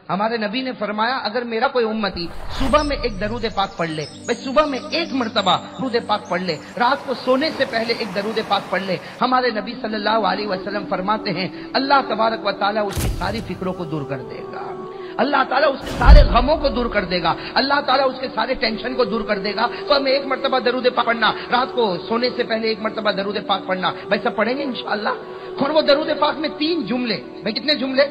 ہمارے نبی نے فرمایا اگر میرا کوئی امتی صبح میں ایک درود پاک پڑھ لے، بھائی صبح میں ایک مرتبہ درود پاک پڑھ لے، رات کو سونے سے پہلے ایک درود پاک پڑھ لے، ہمارے نبی صلی اللہ علیہ وسلم فرماتے ہیں اللہ تبارک و تعالیٰ اس کی ساری فکروں کو دور کر دے گا، اللہ تعالیٰ اس کے سارے غموں کو دور کر دے گا، اللہ تعالیٰ اس کے سارے ٹینشن کو دور کر دے گا۔ تو ہمیں ایک مرتبہ درود پاک پڑھنا، رات کو سونے سے پہلے ایک مرتبہ درود پاک پڑھنا، بھائی سب پڑھیں گے انشاءاللہ۔ اور وہ درود پاک میں 3 جملے، بھائی کتنے جملے؟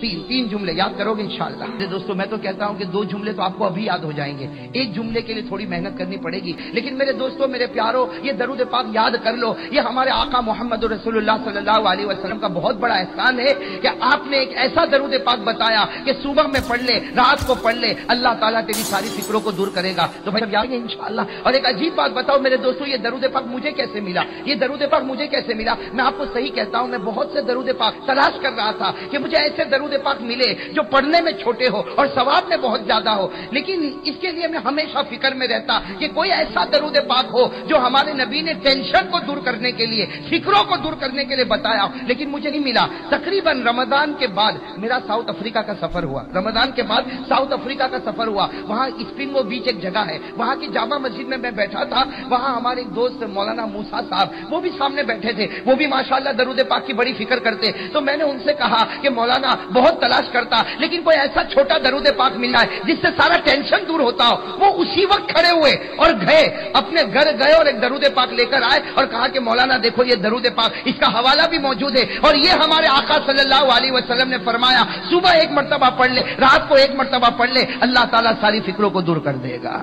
3 جملے یاد کرو گے انشاءاللہ۔ دوستو میں تو کہتا ہوں کہ 2 جملے تو آپ کو ابھی یاد ہو جائیں گے، 1 جملے کے لیے تھوڑی محنت کرنی پڑے گی، لیکن میرے دوستو میرے پیارو یہ درود پاک یاد کر لو، یہ ہمارے آقا محمد رسول اللہ صلی اللہ علیہ وسلم کا بہت بڑا احسان ہے کہ آپ نے ایک ایسا درود پاک بتایا کہ صبح میں پڑھ لے، رات کو پڑھ لے، اللہ تعالیٰ تیری ساری فکروں کو دور کرے گا۔ تو بھائی یاد ہے انشاءاللہ۔ اور ایک عجیب بات بتاؤ میرے دوستو، یہ درود پاک مجھے کیسے ملا؟ یہ درود پاک مجھے کیسے ملا؟ میں آپ کو صحیح کہتا ہوں، میں بہت سے درود پاک تلاش کر رہا تھا کہ مجھے ایسے درود پاک ملے جو پڑھنے میں چھوٹے ہو اور ثواب میں بہت زیادہ ہو، لیکن اس کے لیے میں ہمیشہ فکر میں رہتا کہ کوئی ایسا درود پاک ہو جو ہمارے نبی نے ٹینشن کو دور کرنے کے لیے، فکروں کو دور کرنے کے لیے بتایا، لیکن مجھے نہیں ملا۔ تقریباً رمضان کے بعد میرا ساؤتھ افریقہ کا سفر ہوا، رمضان کے بعد ساؤتھ افریقہ کا سفر ہوا، وہاں اسپرنگو بیچ ایک جگہ ہے، وہاں کی جامع مسجد میں بیٹھا تھا، وہاں ہمارے ایک دوست مولانا موسیٰ صاحب وہ بھی سامنے بیٹھے تھے، وہ بھی ماشاءاللہ درود پاک کی بڑی فکر کرتے۔ تو میں نے ان سے کہا کہ مولانا بہت تلاش کرتا لیکن کوئی ایسا چھوٹا درود پاک ملنا ہے جس سے سارا ٹینشن دور ہوتا ہو۔ وہ اسی وقت کھڑے ہوئے اور گئے، اپنے گھر گئے اور ایک درود پاک لے کر آئے اور کہا کہ مولانا دیکھو یہ درود پاک، اس کا حوالہ بھی موجود ہے، اور یہ ہمارے آقا صلی اللہ علیہ وسلم نے فرمایا صبح ایک مرتبہ پڑھ لے، رات کو ایک مرتبہ پڑھ لے، اللہ تعالیٰ ساری فکروں کو دور کر دے گا۔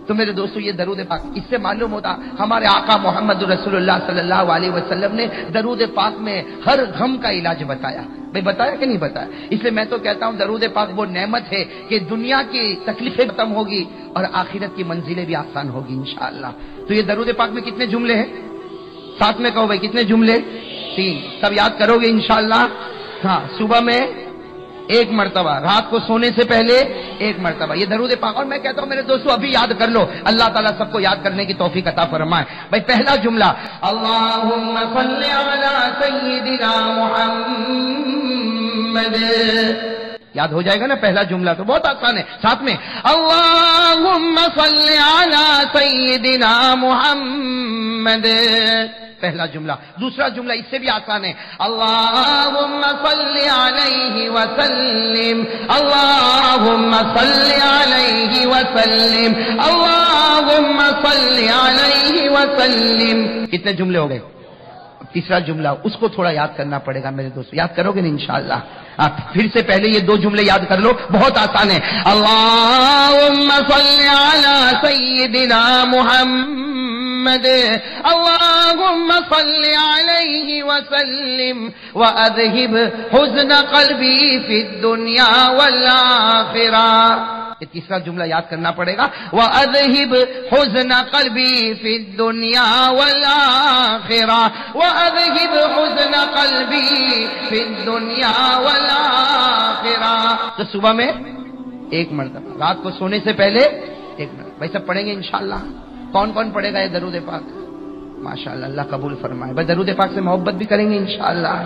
تو میرے دوستو یہ درود پاک، اس سے معلوم ہوتا ہمارے آقا محمد رسول اللہ صلی اللہ علیہ وسلم نے درود پاک میں ہر غم کا علاج بتایا۔ بھائی بتایا کہ نہیں بتایا؟ اس لیے میں تو کہتا ہوں درود پاک وہ نعمت ہے کہ دنیا کی تکلیفیں ختم ہوگی اور آخرت کی منزلیں بھی آسان ہوگی انشاءاللہ۔ تو یہ درود پاک میں کتنے جملے ہیں؟ ساتھ میں کہو بھائی کتنے جملے؟ 3۔ سب یاد کرو گے انشاءاللہ؟ ہاں، صبح میں 1 مرتبہ، رات کو سونے سے پہلے 1 مرتبہ، یہ درود پاک۔ اور میں کہتا ہوں میرے دوستو ابھی یاد کر لو، اللہ تعالیٰ سب کو یاد کرنے کی توفیق عطا فرمائے۔ بھائی پہلا جملہ اللہم صل علی سیدنا محمد، یاد ہو جائے گا نا؟ پہلا جملہ تو بہت آسان ہے، ساتھ میں اللہم صل علی سیدنا محمد، پہلا جملہ۔ دوسرا جملہ اس سے بھی آسان ہے، اللہم صل علیہ وسلم، اللہم صل علیہ وسلم، اللہم صل علیہ وسلم۔ کتنے جملے ہو گئے؟ تیسرا جملہ اس کو تھوڑا یاد کرنا پڑے گا میرے دوست، یاد کرو گے نا انشاءاللہ؟ پھر سے پہلے یہ 2 جملے یاد کر لو، بہت آسان ہے، اللہم صل علی سیدنا محمد، اللہم صل علیہ وسلم، وَأَذْهِبْ حُزْنَ قَلْبِي فِي الدُّنْيَا وَالْآخِرَةِ۔ یہ تیسرا جملہ یاد کرنا پڑے گا، وَأَذْهِبْ حُزْنَ قَلْبِي فِي الدُّنْيَا وَالْآخِرَةِ، وَأَذْهِبْ حُزْنَ قَلْبِي فِي الدُّنْيا وَالْآخِرَةِ۔ تو صبح میں 1 مرتبہ، رات کو سونے سے پہلے 1 مرتبہ۔ بھائی سب پڑھیں گے انشاءاللہ؟ کون کون پڑھے گا یہ درود پاک؟ ماشاءاللہ، اللہ قبول فرمائے۔ بھائی درود پاک سے محبت بھی کریں گے انشاءاللہ۔